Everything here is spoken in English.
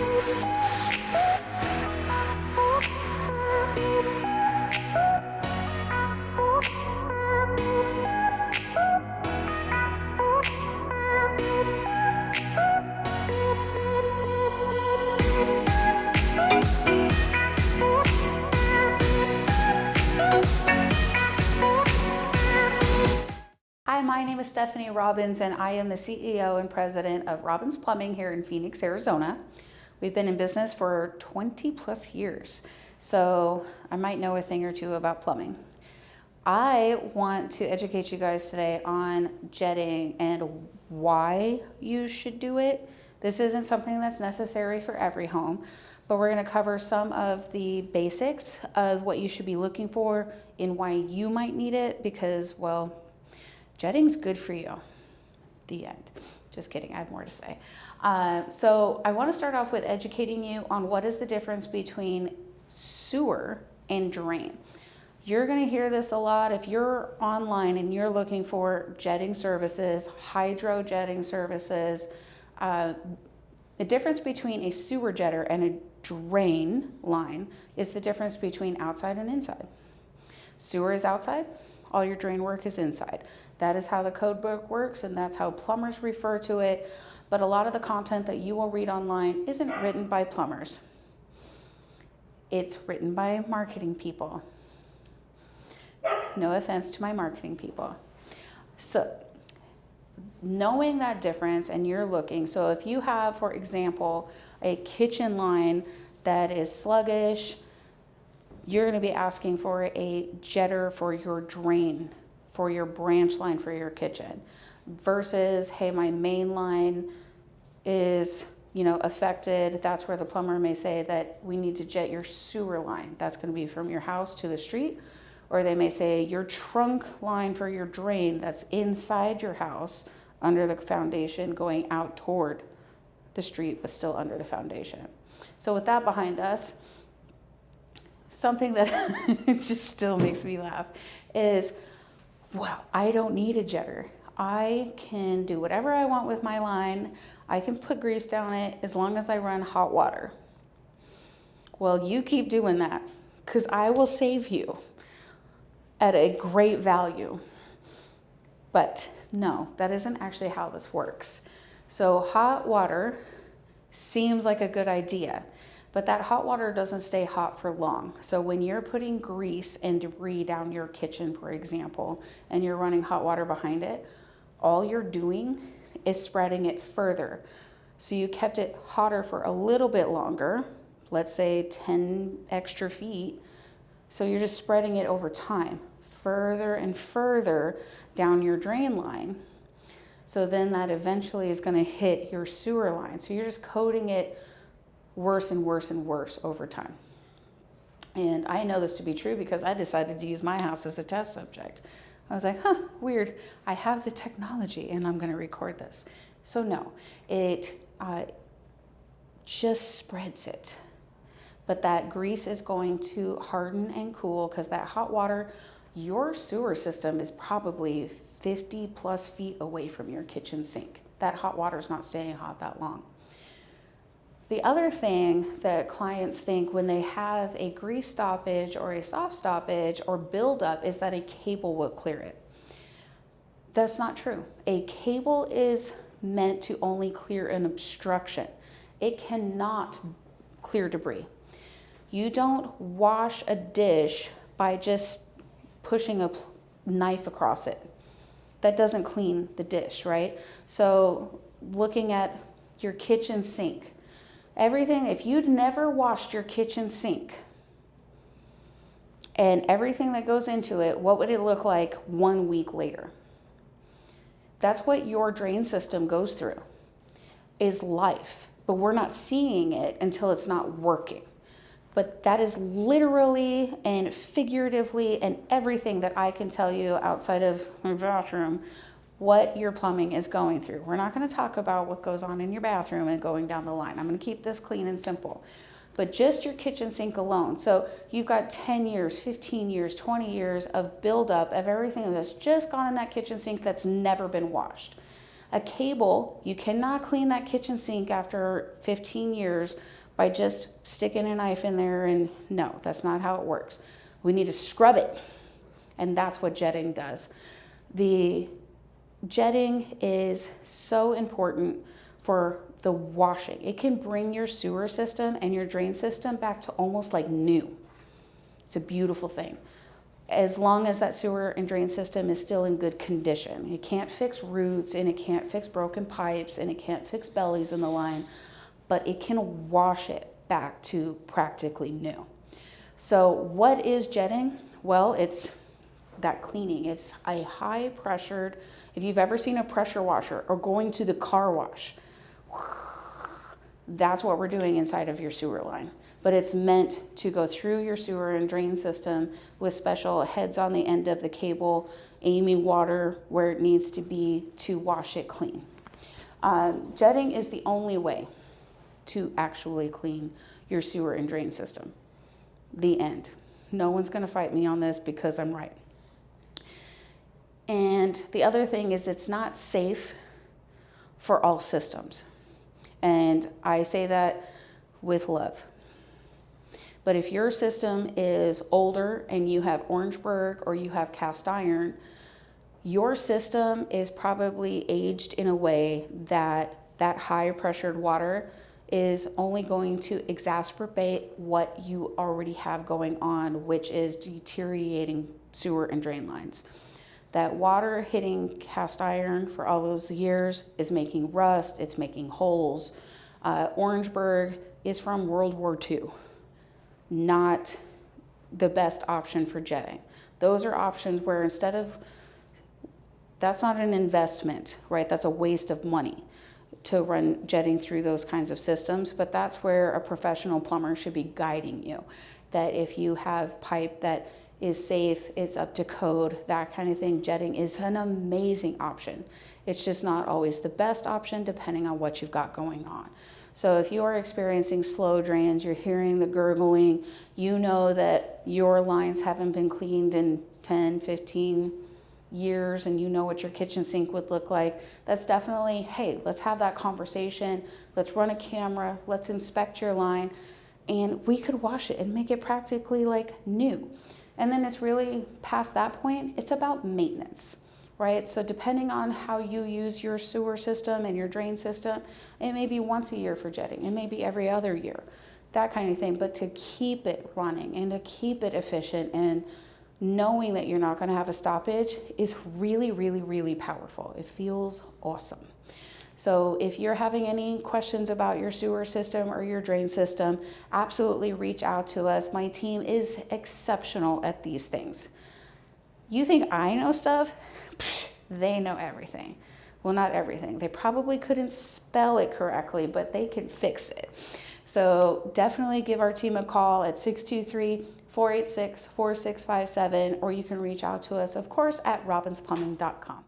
Hi, my name is Stephanie Robbins, and I am the CEO and president of Robbins Plumbing here in Phoenix, Arizona. We've been in business for 20 plus years, so I might know a thing or two about plumbing. I want to educate you guys today on jetting and why you should do it. This isn't something that's necessary for every home, but we're going to cover some of the basics of what you should be looking for and why you might need it, because, well, jetting's good for you. The end. Just kidding, I have more to say. So I want to start off with educating you on what is the difference between sewer and drain. You're going to hear this a lot if you're online and you're looking for jetting services, hydro jetting services. The difference between a sewer jetter and a drain line is the difference between outside and inside. Sewer is outside, all your drain work is inside. That is how the code book works, and that's how plumbers refer to it. But a lot of the content that you will read online isn't written by plumbers. It's written by marketing people. No offense to my marketing people. So knowing that difference, and you're looking, so if you have, for example, a kitchen line that is sluggish, you're going to be asking for a jetter for your drain, for your branch line for your kitchen, versus, hey, my main line is, affected. That's where the plumber may say that we need to jet your sewer line. That's going to be from your house to the street. Or they may say your trunk line for your drain that's inside your house under the foundation going out toward the street, but still under the foundation. So with that behind us, something that just still makes me laugh is, well, I don't need a jetter. I can do whatever I want with my line. I can put grease down it as long as I run hot water. Well, you keep doing that, because I will save you at a great value. But no, that isn't actually how this works. So hot water seems like a good idea, but that hot water doesn't stay hot for long. So when you're putting grease and debris down your kitchen, for example, and you're running hot water behind it, all you're doing is spreading it further. So you kept it hotter for a little bit longer, let's say 10 extra feet. So you're just spreading it over time, further and further down your drain line. So then that eventually is going to hit your sewer line. So you're just coating it worse and worse and worse over time. And I know this to be true because I decided to use my house as a test subject. I was like, weird. I have the technology and I'm going to record this. So no, it just spreads it. But that grease is going to harden and cool because that hot water, your sewer system is probably 50 plus feet away from your kitchen sink. That hot water is not staying hot that long. The other thing that clients think when they have a grease stoppage or a soft stoppage or buildup is that a cable will clear it. That's not true. A cable is meant to only clear an obstruction. It cannot clear debris. You don't wash a dish by just pushing a knife across it. That doesn't clean the dish, right? So looking at your kitchen sink, everything, if you'd never washed your kitchen sink and everything that goes into it, what would it look like 1 week later? That's what your drain system goes through, is life. But we're not seeing it until it's not working. But that is literally and figuratively and everything that I can tell you outside of my bathroom what your plumbing is going through. We're not going to talk about what goes on in your bathroom and going down the line. I'm going to keep this clean and simple. But just your kitchen sink alone. So you've got 10 years, 15 years, 20 years of buildup of everything that's just gone in that kitchen sink that's never been washed. A cable, you cannot clean that kitchen sink after 15 years by just sticking a knife in there, and no, that's not how it works. We need to scrub it, and that's what jetting does. The jetting is so important for the washing. It can bring your sewer system and your drain system back to almost like new. It's a beautiful thing. As long as that sewer and drain system is still in good condition. It can't fix roots, and it can't fix broken pipes, and it can't fix bellies in the line, but it can wash it back to practically new. So what is jetting? Well, it's that cleaning. It's a high pressured, if you've ever seen a pressure washer or going to the car wash, that's what we're doing inside of your sewer line. But it's meant to go through your sewer and drain system with special heads on the end of the cable, aiming water where it needs to be to wash it clean. Jetting is the only way to actually clean your sewer and drain system. The end. No one's going to fight me on this because I'm right. And the other thing is it's not safe for all systems. And I say that with love. But if your system is older and you have Orangeburg or you have cast iron, your system is probably aged in a way that that high pressured water is only going to exacerbate what you already have going on, which is deteriorating sewer and drain lines. That water hitting cast iron for all those years is making rust, it's making holes. Orangeburg is from World War II. Not the best option for jetting. Those are options where instead of, that's not an investment, right? That's a waste of money to run jetting through those kinds of systems, but that's where a professional plumber should be guiding you. That if you have pipe that is safe, it's up to code, that kind of thing, jetting is an amazing option. It's just not always the best option depending on what you've got going on. So if you are experiencing slow drains, you're hearing the gurgling, you know that your lines haven't been cleaned in 10, 15 years, and you know what your kitchen sink would look like, that's definitely, hey, let's have that conversation, let's run a camera, let's inspect your line, and we could wash it and make it practically like new. And then it's really past that point, it's about maintenance, right? So depending on how you use your sewer system and your drain system, it may be once a year for jetting, it may be every other year, that kind of thing. But to keep it running and to keep it efficient and knowing that you're not going to have a stoppage is really, really, really powerful. It feels awesome. So if you're having any questions about your sewer system or your drain system, absolutely reach out to us. My team is exceptional at these things. You think I know stuff? Psh, they know everything. Well, not everything. They probably couldn't spell it correctly, but they can fix it. So definitely give our team a call at 623-486-4657, or you can reach out to us, of course, at robinsplumbing.com.